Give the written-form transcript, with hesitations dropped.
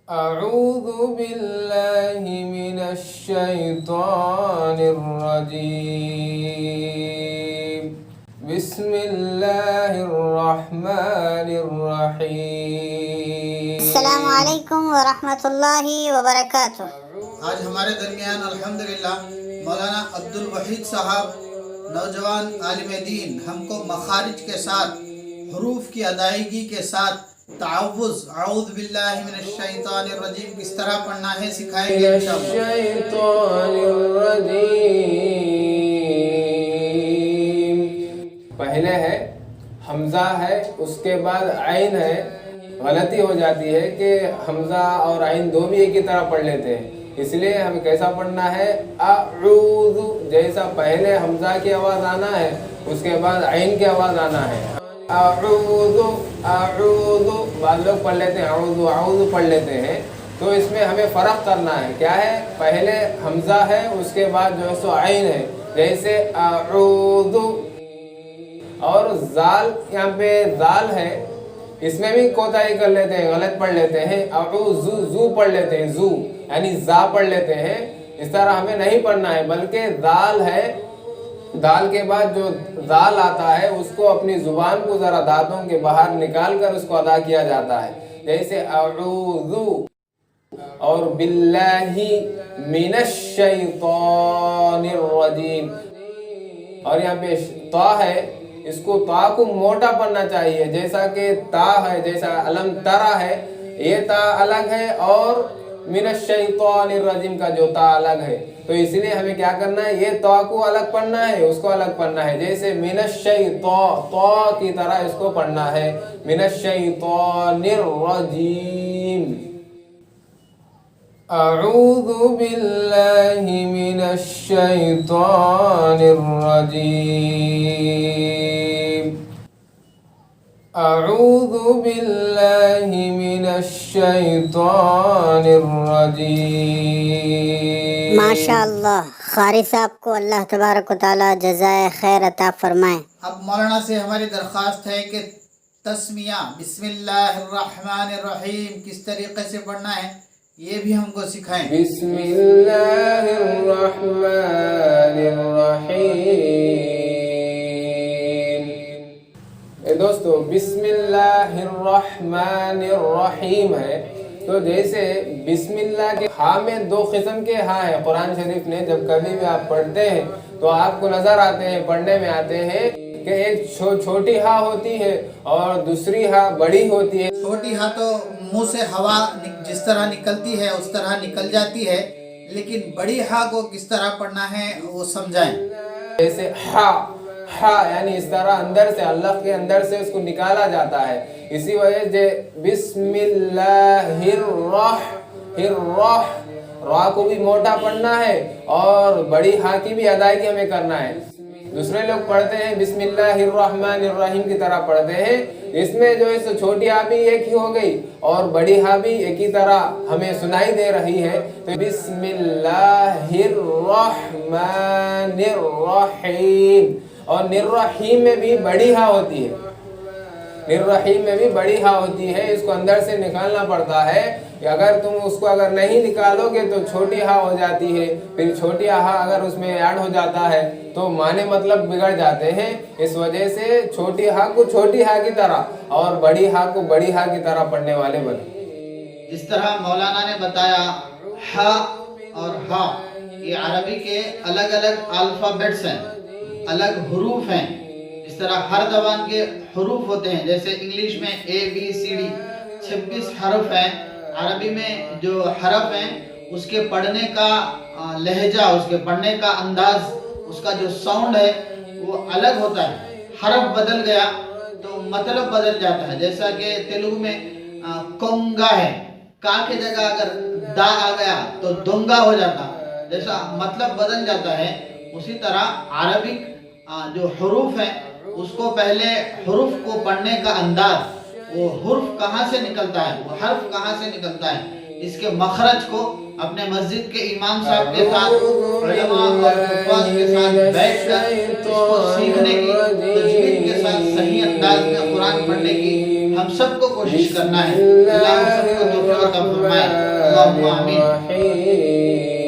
أعوذ بالله من الشيطان الرجيم بسم الله الرحمن الرحيم السلام علیکم ورحمۃ اللہ وبرکاتہ۔ آج ہمارے درمیان الحمدللہ مولانا عبدل وحید صاحب نوجوان عالم دین ہم کو مخارج کے ساتھ حروف کی ادائیگی کے ساتھ تعوذ اعوذ باللہ من الشیطان الرجیم کس طرح پڑھنا ہے سکھائیں گے انشاءاللہ۔ الشیطان الرجیم پہلے ہے حمزہ ہے، اس کے بعد عین ہے۔ غلطی ہو جاتی ہے کہ حمزہ اور عین دو بھی ایک ہی طرح پڑھ لیتے ہیں، اس لیے ہمیں کیسا پڑھنا ہے؟ اعوذ جیسا پہلے حمزہ کی آواز آنا ہے، اس کے بعد عین کی آواز آنا ہے۔ اعوذ اعوذ بعض لوگ پڑھ لیتے ہیں اعوذ اعوذ پڑھ لیتے ہیں، تو اس میں ہمیں فرق کرنا ہے۔ کیا ہے؟ پہلے حمزہ ہے، اس کے بعد جو ہے سو عین ہے، جیسے اعوذ۔ اور زال، یہاں پہ زال ہے، اس میں بھی کوتاہی کر لیتے ہیں، غلط پڑھ لیتے ہیں، اعوذ زو پڑھ لیتے ہیں، زو یعنی زا پڑھ لیتے ہیں۔ اس طرح ہمیں نہیں پڑھنا ہے، بلکہ دال ہے، دال کے بعد جو زال آتا ہے اس کو اپنی زبان کو ذرا دانتوں کے باہر نکال کر اس کو ادا کیا جاتا ہے، جیسے اعوذ اور باللہ من الشیطان الرجیم۔ اور یہاں پہ تا ہے، اس کو تا کو موٹا پڑھنا چاہیے، جیسا کہ تا ہے، جیسا علم ترا ہے، یہ تا الگ ہے اور من الشیطان الرجیم کا جو تا الگ ہے، تو اس لیے ہمیں کیا کرنا ہے؟ یہ تا کو الگ پڑھنا ہے، اس کو الگ پڑھنا ہے، جیسے من الشیطان تا کی طرح اس کو پڑھنا ہے، من الشیطان الرجیم۔ اعوذ باللہ من الشیطان الرجیم اعوذ باللہ من الشیطان الرجیم۔ ماشاء اللہ، قاری صاحب کو اللہ تبارک و تعالی جزائے خیر عطا فرمائے۔ اب مولانا سے ہماری درخواست ہے کہ تسمیہ بسم اللہ الرحمن الرحیم کس طریقے سے پڑھنا ہے یہ بھی ہم کو سکھائیں۔ بسم اللہ الرحمن الرحیم۔ دوستو بسم اللہ الرحمن الرحیم ہے، تو جیسے بسم اللہ کے ہاں میں دو قسم کے ہاں ہیں قرآن شریف نے، جب کبھی بھی آپ پڑھتے ہیں تو آپ کو نظر آتے ہیں، پڑھنے میں آتے ہیں کہ ایک چھوٹی ہاں ہوتی ہے اور دوسری ہاں بڑی ہوتی ہے۔ چھوٹی ہاں تو منہ سے ہوا جس طرح نکلتی ہے اس طرح نکل جاتی ہے، لیکن بڑی ہاں کو کس طرح پڑھنا ہے وہ سمجھائیں۔ جیسے ہا ہا یعنی اس طرح اندر سے، اللہ کے اندر سے اس کو نکالا جاتا ہے، اسی وجہ سے بسم اللہ الرح را کو بھی موٹا پڑھنا ہے اور بڑی ہا کی بھی ادائیگی ہمیں کرنا ہے۔ دوسرے لوگ پڑھتے ہیں بسم اللہ الرحمن الرحیم کی طرح پڑھتے ہیں، اس میں جو ہے سو چھوٹی ہا بھی ایک ہی ہو گئی اور بڑی ہا بھی ایک ہی طرح ہمیں سنائی دے رہی ہے، تو بسم اللہ الرحمن الرحیم۔ اور الرحیم میں بھی بڑی ہا ہوتی ہے، الرحیم میں بھی بڑی ہا ہوتی ہے، اس کو اندر سے نکالنا پڑتا ہے، اگر تم اس کو اگر نہیں نکالو گے تو چھوٹی ہا ہو جاتی ہے، پھر چھوٹی ہا اگر اس میں ایڈ ہو جاتا ہے تو معنی مطلب بگڑ جاتے ہیں، اس وجہ سے چھوٹی ہا کو چھوٹی ہا کی طرح اور بڑی ہا کو بڑی ہا کی طرح پڑھنے والے بنے۔ جس طرح مولانا نے بتایا ہا اور ہا یہ عربی کے الگ الگ الفابیٹس ہیں، الگ حروف ہیں۔ اس طرح ہر زبان کے حروف ہوتے ہیں، جیسے انگلش میں اے بی سی ڈی 26 حرف ہیں، عربی میں جو حرف ہیں اس کے پڑھنے کا لہجہ، اس کے پڑھنے کا انداز، اس کا جو ساؤنڈ ہے وہ الگ ہوتا ہے۔ حرف بدل گیا تو مطلب بدل جاتا ہے، جیسا کہ تیلگو میں کونگا ہے، کا کی جگہ اگر دا آ گیا تو دونگا ہو جاتا، جیسا مطلب بدل جاتا ہے۔ اسی طرح عربک جو حروف ہیں اس کو پہلے حروف کو پڑھنے کا انداز، وہ حرف کہاں سے نکلتا ہے، وہ حرف کہاں سے نکلتا ہے، اس کے مخرج کو اپنے مسجد کے امام صاحب کے ساتھ، علماء اور حفاظ کے ساتھ بیٹھ کر اس کو سیکھنے کی، تجوید کے ساتھ صحیح انداز میں قرآن پڑھنے کی ہم سب کو کوشش کرنا ہے۔ اللہ ہم سب کو توفیق عطا فرمائے۔ فرمائیں۔ اللہم آمین۔ الرحیم